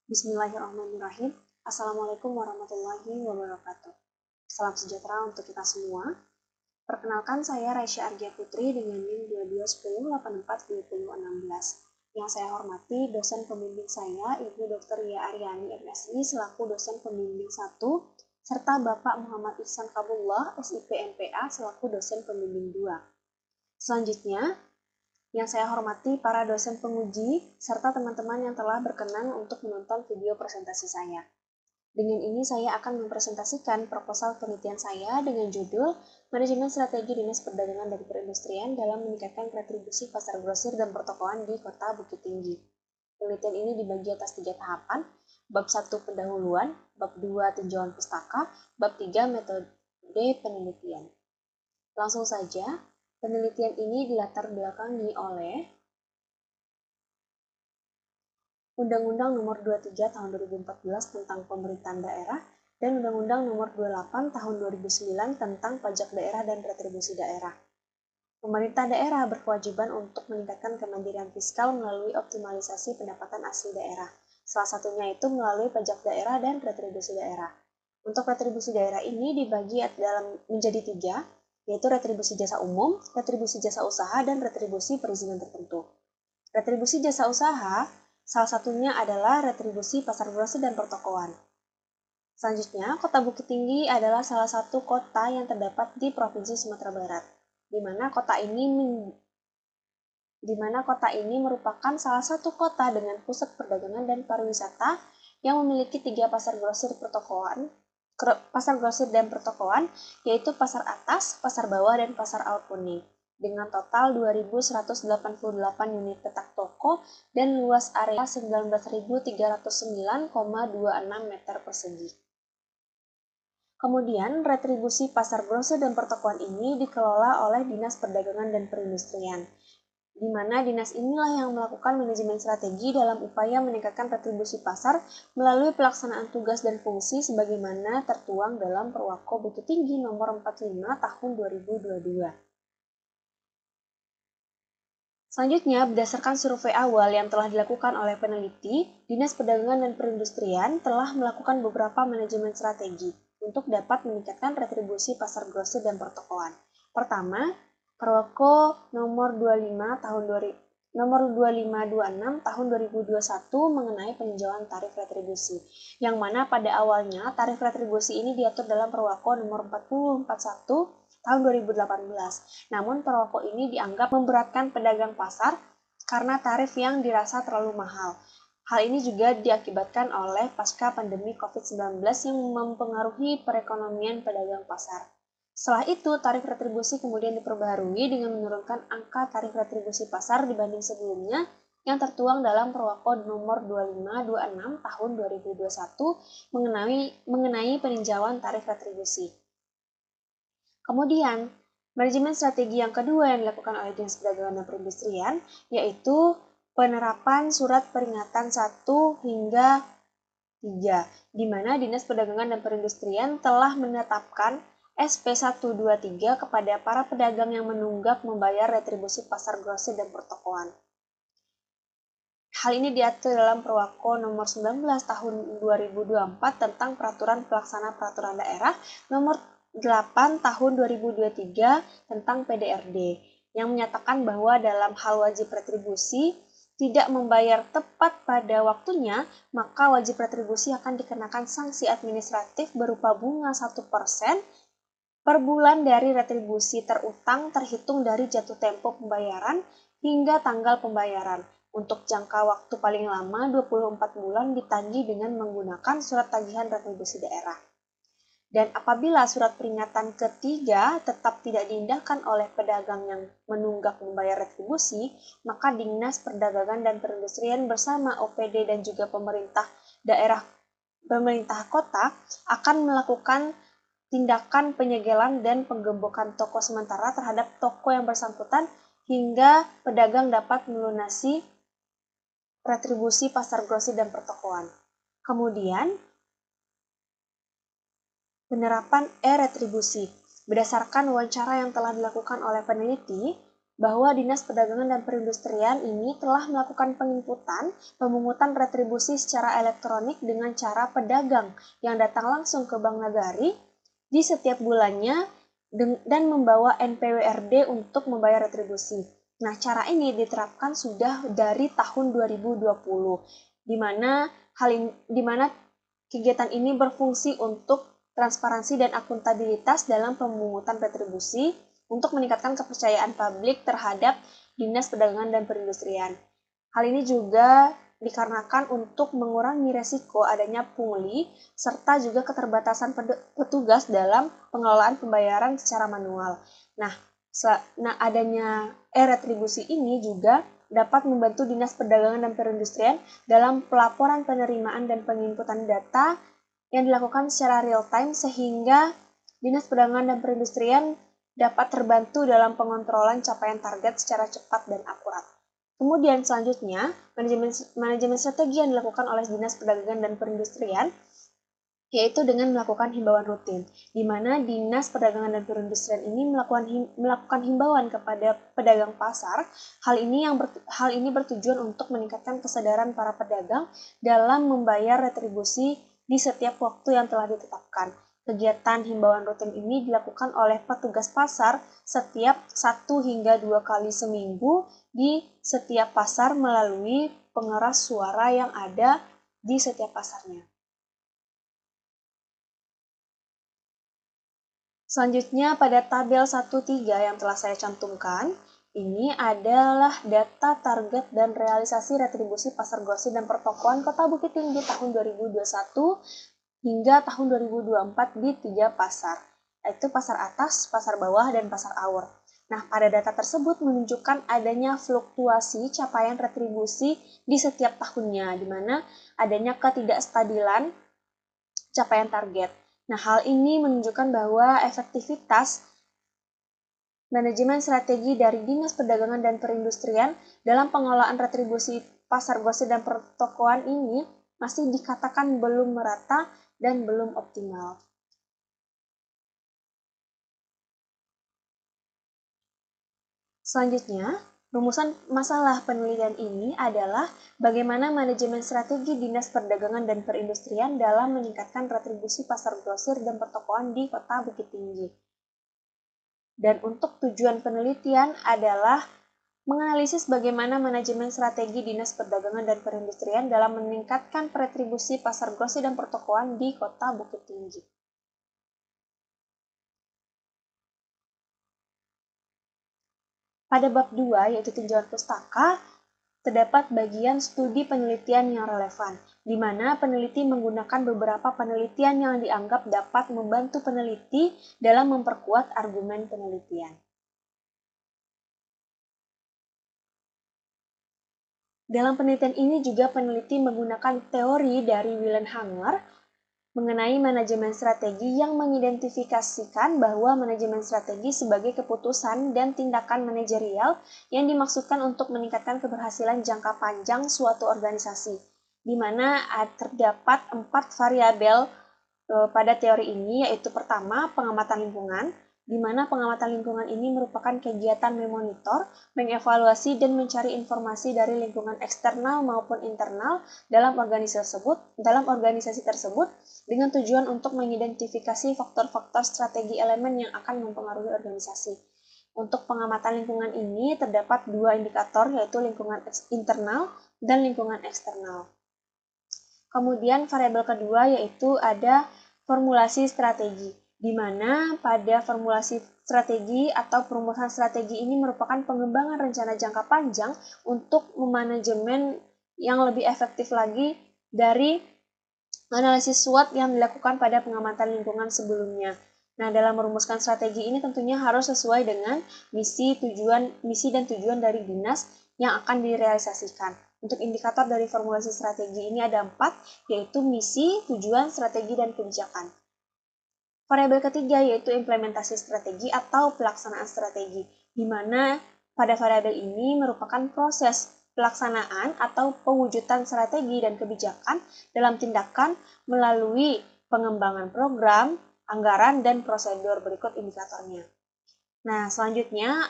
Bismillahirrahmanirrahim. Assalamualaikum warahmatullahi wabarakatuh. Salam sejahtera untuk kita semua. Perkenalkan, saya Raisya Argia Putri dengan NIM 2210842016. Yang saya hormati dosen pembimbing saya, Ibu Dr. Lia Aryani MSI selaku dosen pembimbing 1, serta Bapak Muhammad Ihsan Kabullah SIP MPA selaku dosen pembimbing 2. Selanjutnya, yang saya hormati para dosen penguji, serta teman-teman yang telah berkenan untuk menonton video presentasi saya. Dengan ini saya akan mempresentasikan proposal penelitian saya dengan judul Manajemen Strategi Dinas Perdagangan dan Perindustrian dalam meningkatkan retribusi pasar grosir dan pertokoan di Kota Bukit Tinggi. Penelitian ini dibagi atas 3 tahapan, bab 1 pendahuluan, bab 2 tinjauan pustaka, bab 3 metode penelitian. Langsung saja, penelitian ini dilatar belakangi oleh Undang-Undang Nomor 23 Tahun 2014 tentang Pemerintahan Daerah dan Undang-Undang Nomor 28 Tahun 2009 tentang Pajak Daerah dan Retribusi Daerah. Pemerintah daerah berkewajiban untuk meningkatkan kemandirian fiskal melalui optimalisasi pendapatan asli daerah. Salah satunya itu melalui pajak daerah dan retribusi daerah. Untuk retribusi daerah ini dibagi menjadi 3, yaitu retribusi jasa umum, retribusi jasa usaha, dan retribusi perizinan tertentu. Retribusi jasa usaha salah satunya adalah retribusi pasar grosir dan pertokoan. Selanjutnya, Kota Bukit Tinggi adalah salah satu kota yang terdapat di Provinsi Sumatera Barat, di mana kota ini merupakan salah satu kota dengan pusat perdagangan dan pariwisata yang memiliki 3 pasar grosir dan pertokoan, yaitu Pasar Atas, Pasar Bawah, dan Pasar Alor Kuning, dengan total 2.188 unit petak toko dan luas area 19.309,26 meter persegi. Kemudian, retribusi pasar grosir dan pertokoan ini dikelola oleh Dinas Perdagangan dan Perindustrian, di mana dinas inilah yang melakukan manajemen strategi dalam upaya meningkatkan retribusi pasar melalui pelaksanaan tugas dan fungsi sebagaimana tertuang dalam Perwako Bukit Tinggi nomor 45 tahun 2022. Selanjutnya, berdasarkan survei awal yang telah dilakukan oleh peneliti, Dinas Perdagangan dan Perindustrian telah melakukan beberapa manajemen strategi untuk dapat meningkatkan retribusi pasar grosir dan pertokoan. Pertama, Perwako nomor 2526 tahun 2021 mengenai peninjauan tarif retribusi, yang mana pada awalnya tarif retribusi ini diatur dalam Perwako nomor 4041 tahun 2018. Namun Perwako ini dianggap memberatkan pedagang pasar karena tarif yang dirasa terlalu mahal. Hal ini juga diakibatkan oleh pasca pandemi COVID-19 yang mempengaruhi perekonomian pedagang pasar. Setelah itu, tarif retribusi kemudian diperbaharui dengan menurunkan angka tarif retribusi pasar dibanding sebelumnya yang tertuang dalam Perwako nomor 2526 tahun 2021 mengenai peninjauan tarif retribusi. Kemudian, manajemen strategi yang kedua yang dilakukan oleh Dinas Perdagangan dan Perindustrian yaitu penerapan surat peringatan 1 hingga 3, di mana Dinas Perdagangan dan Perindustrian telah menetapkan SP123 kepada para pedagang yang menunggak membayar retribusi pasar grosir dan pertokoan. Hal ini diatur dalam Perwako nomor 19 tahun 2024 tentang Peraturan Pelaksana Peraturan Daerah nomor 8 tahun 2023 tentang PDRD, yang menyatakan bahwa dalam hal wajib retribusi tidak membayar tepat pada waktunya, maka wajib retribusi akan dikenakan sanksi administratif berupa bunga 1% per bulan dari retribusi terutang terhitung dari jatuh tempo pembayaran hingga tanggal pembayaran. Untuk jangka waktu paling lama 24 bulan ditagih dengan menggunakan surat tagihan retribusi daerah. Dan apabila surat peringatan ketiga tetap tidak diindahkan oleh pedagang yang menunggak membayar retribusi, maka Dinas Perdagangan dan Perindustrian bersama OPD dan juga pemerintah kota akan melakukan tindakan penyegelan dan penggembokan toko sementara terhadap toko yang bersangkutan hingga pedagang dapat melunasi retribusi pasar grosir dan pertokoan. Kemudian, penerapan e-retribusi. Berdasarkan wawancara yang telah dilakukan oleh peneliti, bahwa Dinas Perdagangan dan Perindustrian ini telah melakukan penginputan pemungutan retribusi secara elektronik dengan cara pedagang yang datang langsung ke Bank Nagari di setiap bulannya dan membawa NPWRD untuk membayar retribusi. Nah, cara ini diterapkan sudah dari tahun 2020, di mana kegiatan ini berfungsi untuk transparansi dan akuntabilitas dalam pemungutan retribusi untuk meningkatkan kepercayaan publik terhadap Dinas Perdagangan dan Perindustrian. Hal ini juga dikarenakan untuk mengurangi resiko adanya pungli serta juga keterbatasan petugas dalam pengelolaan pembayaran secara manual. Nah, adanya retribusi ini juga dapat membantu Dinas Perdagangan dan Perindustrian dalam pelaporan penerimaan dan penginputan data yang dilakukan secara real time sehingga Dinas Perdagangan dan Perindustrian dapat terbantu dalam pengontrolan capaian target secara cepat dan akurat. Kemudian selanjutnya, manajemen strategi yang dilakukan oleh Dinas Perdagangan dan Perindustrian yaitu dengan melakukan himbauan rutin, di mana Dinas Perdagangan dan Perindustrian ini melakukan himbauan kepada pedagang pasar. Hal ini bertujuan untuk meningkatkan kesadaran para pedagang dalam membayar retribusi di setiap waktu yang telah ditetapkan. Kegiatan himbauan rutin ini dilakukan oleh petugas pasar setiap 1 hingga 2 kali seminggu di setiap pasar melalui pengeras suara yang ada di setiap pasarnya. Selanjutnya pada tabel 1.3 yang telah saya cantumkan, ini adalah data target dan realisasi retribusi pasar grosir dan pertokoan Kota Bukit Tinggi tahun 2021 hingga tahun 2024 di 3 pasar, yaitu pasar atas, pasar bawah, dan pasar awur. Nah, pada data tersebut menunjukkan adanya fluktuasi capaian retribusi di setiap tahunnya, di mana adanya ketidakstabilan capaian target. Nah, hal ini menunjukkan bahwa efektivitas manajemen strategi dari Dinas Perdagangan dan Perindustrian dalam pengelolaan retribusi pasar grosir dan pertokoan ini masih dikatakan belum merata dan belum optimal. Selanjutnya, rumusan masalah penelitian ini adalah bagaimana manajemen strategi Dinas Perdagangan dan Perindustrian dalam meningkatkan retribusi pasar grosir dan pertokoan di Kota Bukit Tinggi. Dan untuk tujuan penelitian adalah menganalisis bagaimana manajemen strategi Dinas Perdagangan dan Perindustrian dalam meningkatkan retribusi pasar grosir dan pertokoan di Kota Bukit Tinggi. Pada bab 2, yaitu tinjauan pustaka, terdapat bagian studi penelitian yang relevan, di mana peneliti menggunakan beberapa penelitian yang dianggap dapat membantu peneliti dalam memperkuat argumen penelitian. Dalam penelitian ini juga peneliti menggunakan teori dari Wilhelm Hanger mengenai manajemen strategi yang mengidentifikasikan bahwa manajemen strategi sebagai keputusan dan tindakan manajerial yang dimaksudkan untuk meningkatkan keberhasilan jangka panjang suatu organisasi, di mana terdapat 4 variabel pada teori ini, yaitu pertama, pengamatan lingkungan, di mana pengamatan lingkungan ini merupakan kegiatan memonitor, mengevaluasi, dan mencari informasi dari lingkungan eksternal maupun internal dalam organisasi tersebut dengan tujuan untuk mengidentifikasi faktor-faktor strategi elemen yang akan mempengaruhi organisasi. Untuk pengamatan lingkungan ini terdapat 2 indikator, yaitu lingkungan internal dan lingkungan eksternal. Kemudian variabel kedua yaitu ada formulasi strategi, di mana pada formulasi strategi atau perumusan strategi ini merupakan pengembangan rencana jangka panjang untuk memanajemen yang lebih efektif lagi dari analisis SWOT yang dilakukan pada pengamatan lingkungan sebelumnya. Nah, dalam merumuskan strategi ini tentunya harus sesuai dengan misi dan tujuan dari dinas yang akan direalisasikan. Untuk indikator dari formulasi strategi ini ada 4, yaitu misi, tujuan, strategi, dan kebijakan. Variabel ketiga yaitu implementasi strategi atau pelaksanaan strategi, di mana pada variabel ini merupakan proses pelaksanaan atau pewujudan strategi dan kebijakan dalam tindakan melalui pengembangan program, anggaran, dan prosedur. Berikut indikatornya. Nah, selanjutnya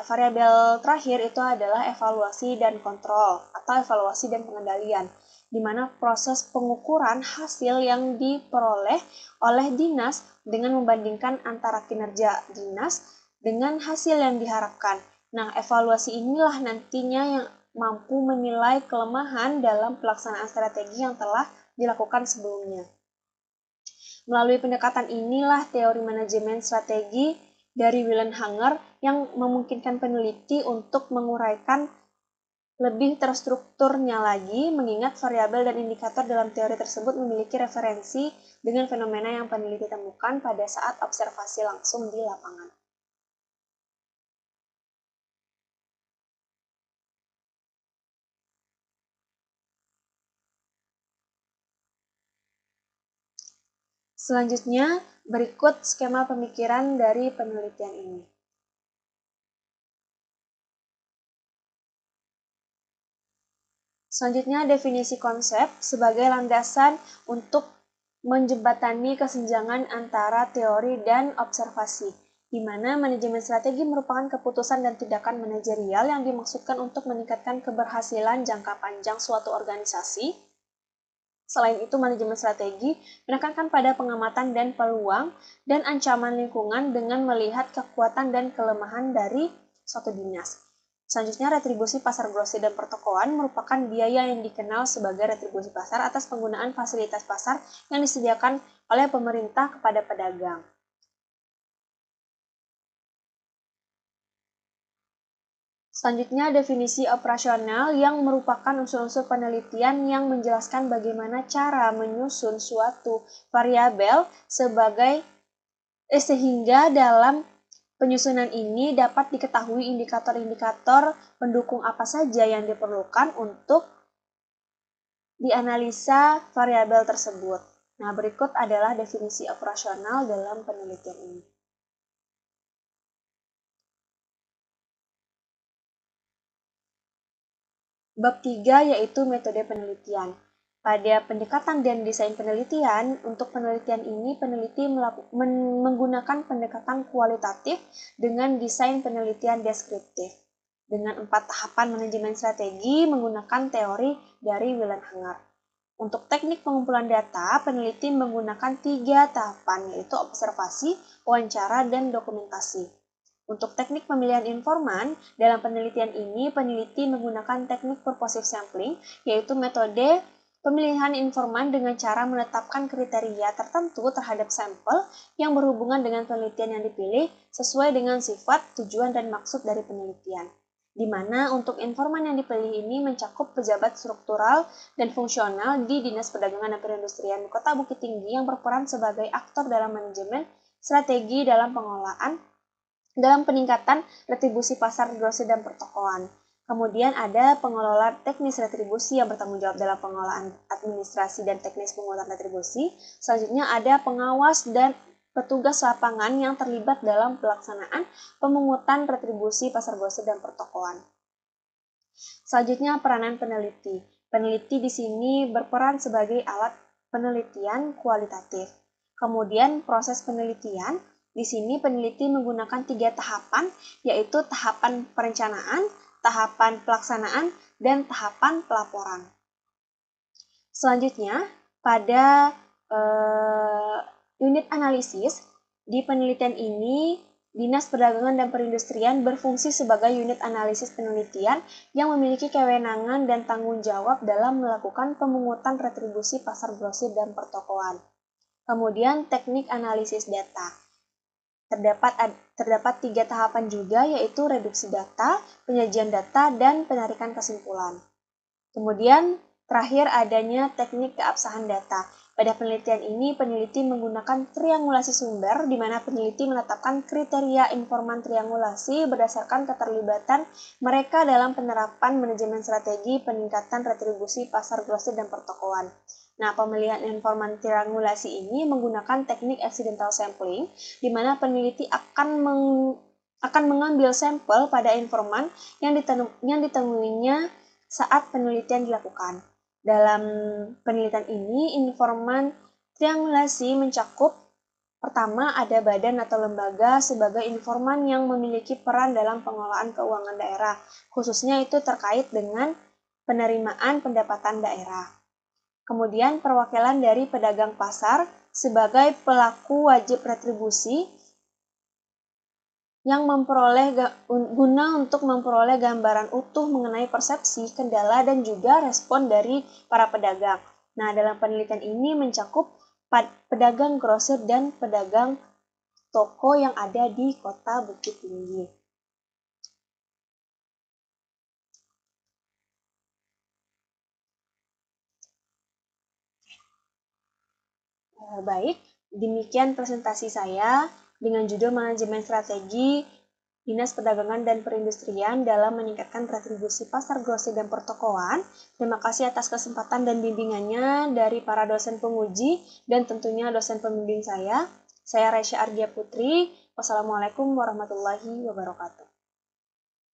variabel terakhir itu adalah evaluasi dan kontrol atau evaluasi dan pengendalian, di mana proses pengukuran hasil yang diperoleh oleh dinas dengan membandingkan antara kinerja dinas dengan hasil yang diharapkan. Nah, evaluasi inilah nantinya yang mampu menilai kelemahan dalam pelaksanaan strategi yang telah dilakukan sebelumnya. Melalui pendekatan inilah teori manajemen strategi dari Wilhelm Hanger yang memungkinkan peneliti untuk menguraikan lebih terstrukturnya lagi, mengingat variabel dan indikator dalam teori tersebut memiliki referensi dengan fenomena yang peneliti temukan pada saat observasi langsung di lapangan. Selanjutnya, berikut skema pemikiran dari penelitian ini. Selanjutnya, definisi konsep sebagai landasan untuk menjembatani kesenjangan antara teori dan observasi, di mana manajemen strategi merupakan keputusan dan tindakan manajerial yang dimaksudkan untuk meningkatkan keberhasilan jangka panjang suatu organisasi. Selain itu, manajemen strategi menekankan pada pengamatan dan peluang dan ancaman lingkungan dengan melihat kekuatan dan kelemahan dari suatu dinas. Selanjutnya, retribusi pasar grosir dan pertokoan merupakan biaya yang dikenal sebagai retribusi pasar atas penggunaan fasilitas pasar yang disediakan oleh pemerintah kepada pedagang. Selanjutnya, definisi operasional yang merupakan unsur-unsur penelitian yang menjelaskan bagaimana cara menyusun suatu variabel sehingga dalam penyusunan ini dapat diketahui indikator-indikator pendukung apa saja yang diperlukan untuk dianalisa variabel tersebut. Nah, berikut adalah definisi operasional dalam penelitian ini. Bab 3 yaitu metode penelitian. Pada pendekatan dan desain penelitian, untuk penelitian ini peneliti menggunakan pendekatan kualitatif dengan desain penelitian deskriptif. Dengan 4 tahapan manajemen strategi menggunakan teori dari Wilhelm Hanger. Untuk teknik pengumpulan data, peneliti menggunakan 3 tahapan, yaitu observasi, wawancara, dan dokumentasi. Untuk teknik pemilihan informan, dalam penelitian ini peneliti menggunakan teknik purposive sampling, yaitu metode pemilihan informan dengan cara menetapkan kriteria tertentu terhadap sampel yang berhubungan dengan penelitian yang dipilih sesuai dengan sifat, tujuan, dan maksud dari penelitian. Di mana untuk informan yang dipilih ini mencakup pejabat struktural dan fungsional di Dinas Perdagangan dan Perindustrian Kota Bukit Tinggi yang berperan sebagai aktor dalam manajemen strategi dalam peningkatan retribusi pasar grosir dan pertokoan. Kemudian ada pengelola teknis retribusi yang bertanggung jawab dalam pengelolaan administrasi dan teknis penguatan retribusi. Selanjutnya ada pengawas dan petugas lapangan yang terlibat dalam pelaksanaan pemungutan retribusi pasar grosir dan pertokoan. Selanjutnya peranan peneliti. Peneliti di sini berperan sebagai alat penelitian kualitatif. Kemudian proses penelitian. Di sini peneliti menggunakan 3 tahapan, yaitu tahapan perencanaan, tahapan pelaksanaan, dan tahapan pelaporan. Selanjutnya, pada unit analisis, di penelitian ini, Dinas Perdagangan dan Perindustrian berfungsi sebagai unit analisis penelitian yang memiliki kewenangan dan tanggung jawab dalam melakukan pemungutan retribusi pasar grosir dan pertokoan. Kemudian, teknik analisis data. Terdapat 3 tahapan juga, yaitu reduksi data, penyajian data, dan penarikan kesimpulan. Kemudian, terakhir adanya teknik keabsahan data. Pada penelitian ini, peneliti menggunakan triangulasi sumber, di mana peneliti menetapkan kriteria informan triangulasi berdasarkan keterlibatan mereka dalam penerapan manajemen strategi peningkatan retribusi pasar grosir dan pertokoan. Nah, pemilihan informan triangulasi ini menggunakan teknik accidental sampling, di mana peneliti akan mengambil sampel pada informan yang ditemuinya saat penelitian dilakukan. Dalam penelitian ini, informan triangulasi mencakup Pertama, ada badan atau lembaga sebagai informan yang memiliki peran dalam pengelolaan keuangan daerah, khususnya itu terkait dengan penerimaan pendapatan daerah. Kemudian, perwakilan dari pedagang pasar sebagai pelaku wajib retribusi yang guna untuk memperoleh gambaran utuh mengenai persepsi, kendala, dan juga respon dari para pedagang. Nah, dalam penelitian ini mencakup pedagang grosir dan pedagang toko yang ada di Kota Bukit Tinggi. Baik, demikian presentasi saya dengan judul Manajemen Strategi Dinas Perdagangan dan Perindustrian dalam meningkatkan retribusi pasar grosir dan pertokoan. Terima kasih atas kesempatan dan bimbingannya dari para dosen penguji dan tentunya dosen pembimbing saya. Saya Raisya Ardia Putri. Wassalamualaikum warahmatullahi wabarakatuh.